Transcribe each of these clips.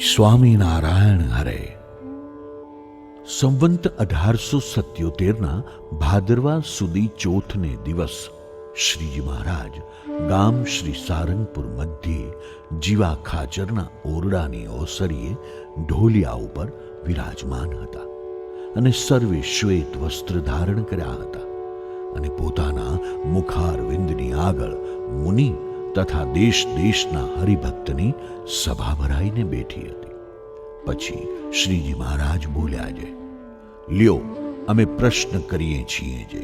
સ્વામિનારાયણ હરે. સંવંત 1877ના ભાદરવા સુદી ચોથને દિવસ શ્રીજી મહારાજ ગામ શ્રી સારંગપુર મધ્યે જીવા ખાચરના ઓરડાની ઓસરીએ ઢોલિયા ઉપર વિરાજમાન હતા અને સર્વે શ્વેત વસ્ત્ર ધારણ કર્યા હતા અને પોતાના મુખારવિંદની આગળ મુનિ તથા દેશ દેશના હરિભક્તની સભા ભરાઈને બેઠી હતી. પછી શ્રીજી મહારાજ બોલ્યા છે, લ્યો અમે પ્રશ્ન કરીએ છીએ. જે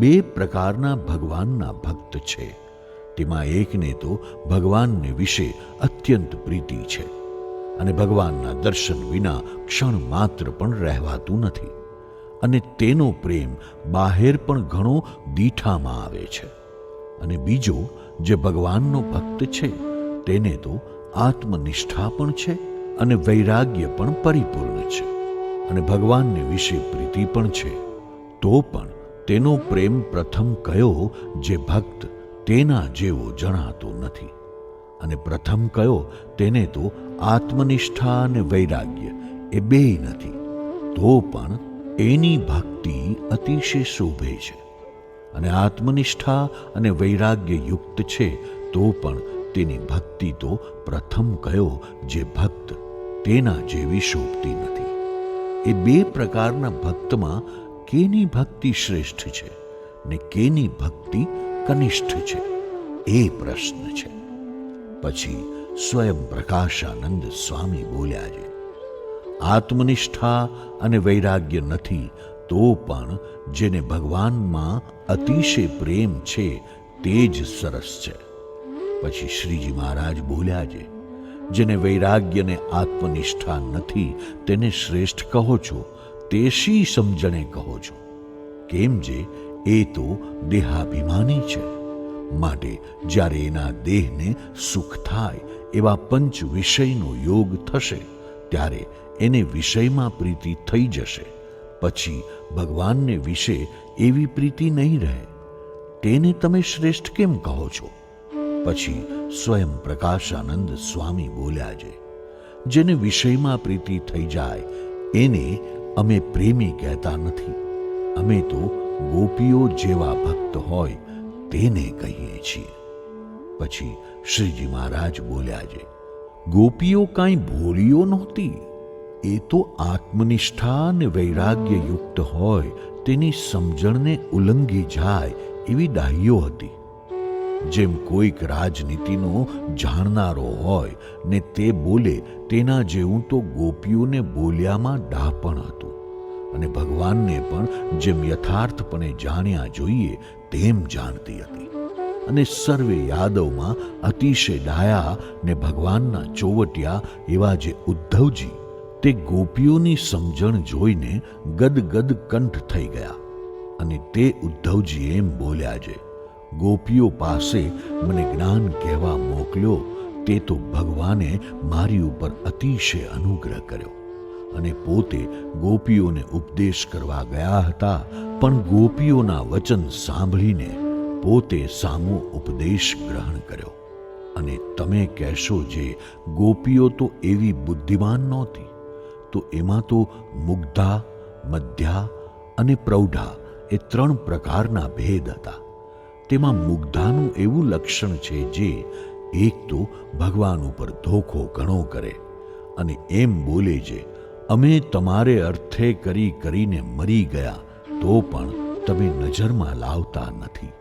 બે પ્રકારના ભગવાનના ભક્ત છે, તેમાં એકને તો ભગવાનને વિશે અત્યંત પ્રીતિ છે અને ભગવાનના દર્શન વિના ક્ષણ માત્ર પણ રહેવાતું નથી અને તેનો પ્રેમ બહાર પણ ઘણો દીઠામાં આવે છે. અને બીજો જે ભગવાનનો ભક્ત છે તેને તો આત્મનિષ્ઠા પણ છે અને વૈરાગ્ય પણ પરિપૂર્ણ છે અને ભગવાનને વિશે પ્રીતિ પણ છે. તો પણ તેનો પ્રેમ પ્રથમ કયો જે ભક્ત તેના જેવો જણાતો નથી અને પ્રથમ કયો તેને તો આત્મનિષ્ઠા અને વૈરાગ્ય એ બેય નથી, તો પણ એની ભક્તિ અતિશય શોભે છે અને આત્મનિષ્ઠા અને વૈરાગ્ય યુક્ત છે, તો પણ તેની ભક્તિ તો પ્રથમ કયો જે ભક્ત તેના જેવી શોભતી નથી. એ બે પ્રકારના ભક્તમાં કેની ભક્તિ શ્રેષ્ઠ છે ને કેની ભક્તિ કનિષ્ઠ છે, એ પ્રશ્ન છે. પછી સ્વયં પ્રકાશાનંદ સ્વામી બોલ્યા છે, આત્મનિષ્ઠા અને વૈરાગ્ય નથી, તો પણ જેને ભગવાનમાં અતિશય પ્રેમ છે તે જ સરસ છે. પછી શ્રીજી મહારાજ બોલ્યા છે, જેને વૈરાગ્ય ને આત્મનિષ્ઠા નથી તેને શ્રેષ્ઠ કહો છો, તે શી સમજણે કહો છો? કેમ જે એ તો દેહાભિમાની છે, માટે જ્યારે એના દેહને સુખ થાય એવા પંચ વિષયનો યોગ થશે ત્યારે એને વિષયમાં પ્રીતિ થઈ જશે. પછી ભગવાનને વિશે એવી પ્રીતિ નહીં રહે, તેને તમે શ્રેષ્ઠ કેમ કહો છો? પછી સ્વયં પ્રકાશાનંદ સ્વામી બોલ્યા છે, જેને વિષયમાં પ્રીતિ થઈ જાય એને અમે પ્રેમી કહેતા નથી, અમે તો ગોપીઓ જેવા ભક્ત હોય તેને કહીએ છીએ. પછી શ્રીજી મહારાજ બોલ્યા છે, ગોપીઓ કાંઈ ભોળીઓ નહોતી, એ તો આત્મનિષ્ઠા અને વૈરાગ્ય યુક્ત હોય તેની સમજણને ઉલ્લંઘી જાય એવી ડાહીઓ હતી. જેમ કોઈક રાજનીતિનો જાણનારો હોય ને તે બોલે તેના જેવું તો ગોપીઓને બોલ્યામાં ડાપણ હતું અને ભગવાનને પણ જેમ યથાર્થપણે જાણ્યા જોઈએ તેમ જાણતી હતી. અને સર્વે યાદવમાં અતિશય ડાયા ને ભગવાનના ચોવટિયા એવા જે ઉદ્ધવજી તે ગોપીઓની સમજણ જોઈને ગદગદ કંઠ થઈ ગયા અને તે ઉદ્ધવજી એમ બોલ્યા છે, ગોપીઓ પાસે મને જ્ઞાન કહેવા મોકલ્યો તે તો ભગવાને મારી ઉપર અતિશય અનુગ્રહ કર્યો અને પોતે ગોપીઓને ઉપદેશ કરવા ગયા હતા, પણ ગોપીઓના વચન સાંભળીને પોતે સામો ઉપદેશ ગ્રહણ કર્યો. અને તમે કહેશો જે ગોપીઓ તો એવી બુદ્ધિમાન નહોતી, તો એમાં તો મુગ્ધા, મધ્યા અને પ્રૌઢા એ ત્રણ પ્રકારના ભેદ હતા. તેમાં મુગ્ધાનું એવું લક્ષણ છે જે એક તો ભગવાન ઉપર ધોખો ઘણો કરે અને એમ બોલે છે, અમે તમારે અર્થે કરી કરીને મરી ગયા તો પણ તમે નજરમાં લાવતા નથી,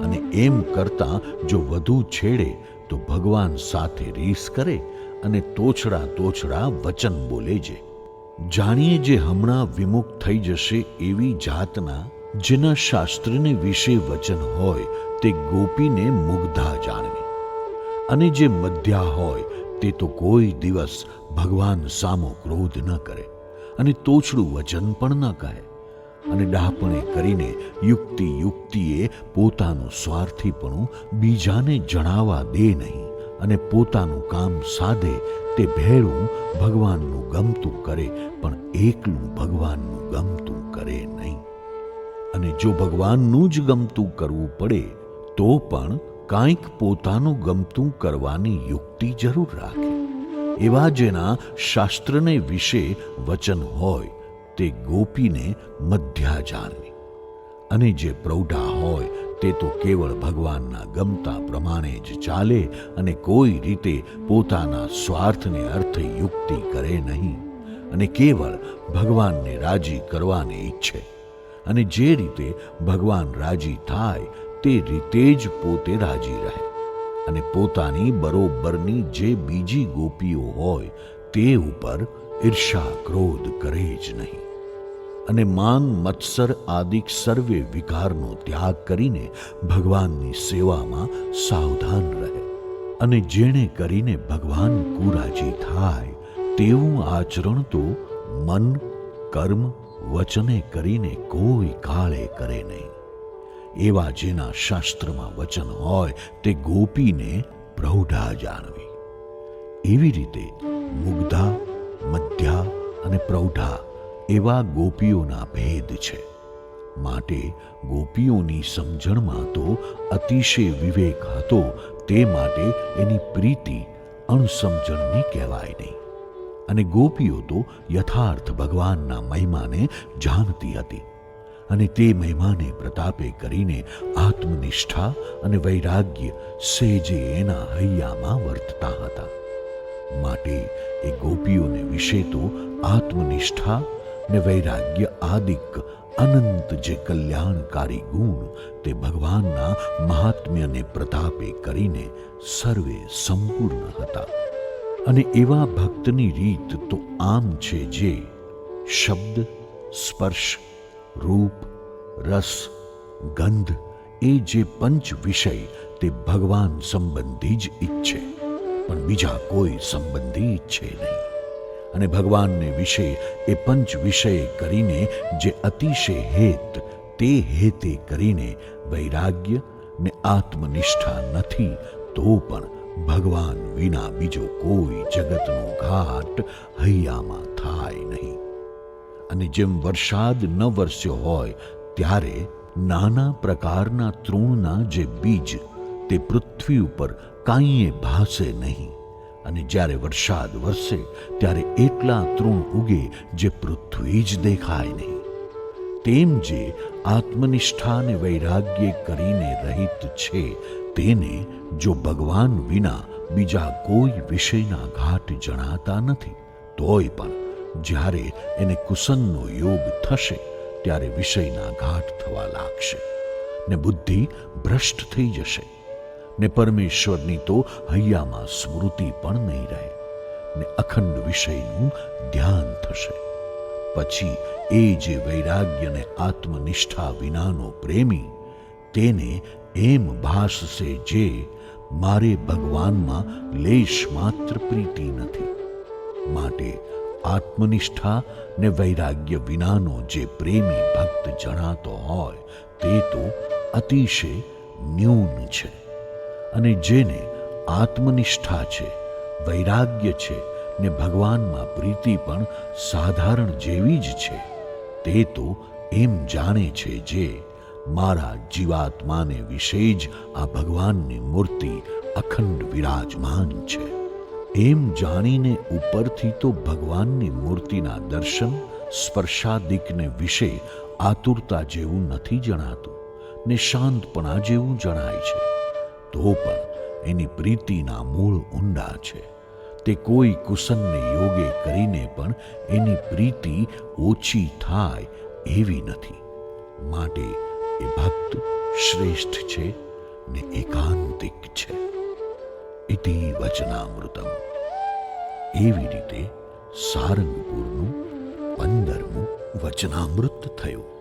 અને એમ કરતા જો વધુ છેડે તો ભગવાન સાથે રીસ કરે અને તોછડા તોછડા વચન બોલે છે. જાણીએ જે હમણાં વિમુખ થઈ જશે એવી જાતના જેના શાસ્ત્રને વિશે વચન હોય તે ગોપીને મુગ્ધા જાણવી, અને જે મધ્યા હોય તે તો કોઈ દિવસ ભગવાન સામો ક્રોધ ન કરે અને તોછડું વચન પણ ન કહે અને ડાપણે કરીને યુક્તિએ પોતાનું સ્વાર્થીપણું બીજાને જણાવવા દે નહીં અને પોતાનું કામ સાધે તે ભેળું ભગવાનનું ગમતું કરે પણ એકલું ભગવાનનું ગમતું કરે નહીં. અને જો ભગવાનનું જ ગમતું કરવું પડે તો પણ કાંઈક પોતાનું ગમતું કરવાની યુક્તિ જરૂર રાખે, એવા જેના શાસ્ત્રને વિશે વચન હોય તે ગોપીને મધ્યા જાણવી, અને જે પ્રૌઢા હોય તે તો કેવળ ભગવાનના ગમતા પ્રમાણે જ ચાલે અને કોઈ રીતે પોતાના સ્વાર્થને અર્થે યુક્તિ કરે નહીં, અને કેવળ ભગવાનને રાજી કરવાને ઈચ્છે, અને જે રીતે ભગવાન રાજી થાય તે રીતે જ પોતે રાજી રહે, અને પોતાની બરોબરની જે બીજી ગોપીઓ હોય તે ઉપર ઈર્ષા ક્રોધ કરે જ નહીં, અને માંગ મત્સર આદિક સર્વે વિકારનો ત્યાગ કરીને ભગવાનની સેવામાં સાવધાન રહે, અને જેણે કરીને ભગવાન કુરાજી થાય તેવું આચરણ તો મન કર્મ વચને કરીને કોઈ કાળે કરે નહીં. એવા જેના શાસ્ત્રમાં વચન હોય તે ગોપીને પ્રૌઢા જાણવી. એવી રીતે મુગ્ધા, મધ્યા અને પ્રૌઢા એવા ગોપીઓના ભેદ છે. માટે ગોપીઓની સમજણમાં તો અતિશય વિવેક હતો, તે માટે એની પ્રીતિ અણસમજણની કહેવાય નહીં, અને ગોપીઓ તો યથાર્થ ભગવાનના મહિમાને જાણતી હતી, અને તે મહિમાને પ્રતાપે કરીને આત્મનિષ્ઠા અને વૈરાગ્ય સેજે એના હૈયામાં વર્તતા હતા. માટે એ ગોપીઓને વિશે તો આત્મનિષ્ઠા ને વૈરાગ્ય આદિક અનંત જે કલ્યાણકારી ગુણ તે ભગવાનના મહાત્મ્યને પ્રતાપે કરીને સર્વે સંપૂર્ણ હતા. અને એવા ભક્તની રીત તો આમ છે જે શબ્દ, સ્પર્શ, રૂપ, રસ, ગંધ એ જે પંચ વિષય તે ભગવાન સંબંધી જ ઈચ્છે, પણ બીજા કોઈ સંબંધી ઈચ્છે નહીં. અને ભગવાનને વિશે એ પંચ વિષય કરીને જે અતિશય હેત તે હેતે કરીને વૈરાગ્ય ને આત્મનિષ્ઠા નથી, તો પણ ભગવાન વિના બીજો કોઈ જગતનો ઘાટ હૈયામાં થાય નહીં. અને જેમ વરસાદ ન વરસ્યો હોય ત્યારે નાના પ્રકારના તૃણના જે બીજ તે પૃથ્વી ઉપર કાંઈએ ભાસે નહીં, અને જ્યારે વરસાદ વરસે ત્યારે એટલા તૃણ ઉગે જે પૃથ્વી જ દેખાય નહીં. તેમ જે આત્મનિષ્ઠા ને વૈરાગ્ય કરીને રહિત છે તેને જો ભગવાન વિના બીજા કોઈ વિષયના ઘાટ જણાતા નથી, તોય પણ જ્યારે એને કુસનનો યોગ થશે ત્યારે વિષયના ઘાટ થવા લાગશે, ને બુદ્ધિ ભ્રષ્ટ થઈ જશે, ને પરમેશ્વરની તો હૈયામાં સ્મૃતિ પણ નહીં રહે, ને અખંડ વિષયનું ધ્યાન થશે. પછી એ જે વૈરાગ્ય ને આત્મનિષ્ઠા વિનાનો પ્રેમી તેને એમ ભાસશે જે મારે ભગવાનમાં લેશ માત્ર પ્રીતિ નથી. માટે આત્મનિષ્ઠા ને વૈરાગ્ય વિનાનો જે પ્રેમી ભક્ત જણાતો હોય તે તો અતિશય ન્યૂન છે, અને જેને આત્મનિષ્ઠા છે, વૈરાગ્ય છે ને ભગવાનમાં પ્રીતિ પણ સાધારણ જેવી જ છે, તે તો એમ જાણે છે જે મારા જીવાત્માને વિશે જ આ ભગવાનની મૂર્તિ અખંડ વિરાજમાન છે. એમ જાણીને ઉપરથી તો ભગવાનની મૂર્તિના દર્શન સ્પર્શાદિકને વિશે આતુરતા જેવું નથી જણાતું, ને શાંતપણા જેવું જણાય છે, તો પણ એની પ્રીતિના મૂળ ઊંડા છે. તે કોઈ કુસનને યોગે કરીને પણ એની પ્રીતિ ઓછી થાય એવી નથી. માટે એ ભક્ત શ્રેષ્ઠ છે ને એકાંતિક છે. ઇતિ વચનામૃતમ. એવી રીતે સારંગપુરનું 15મું વચનામૃત થયું.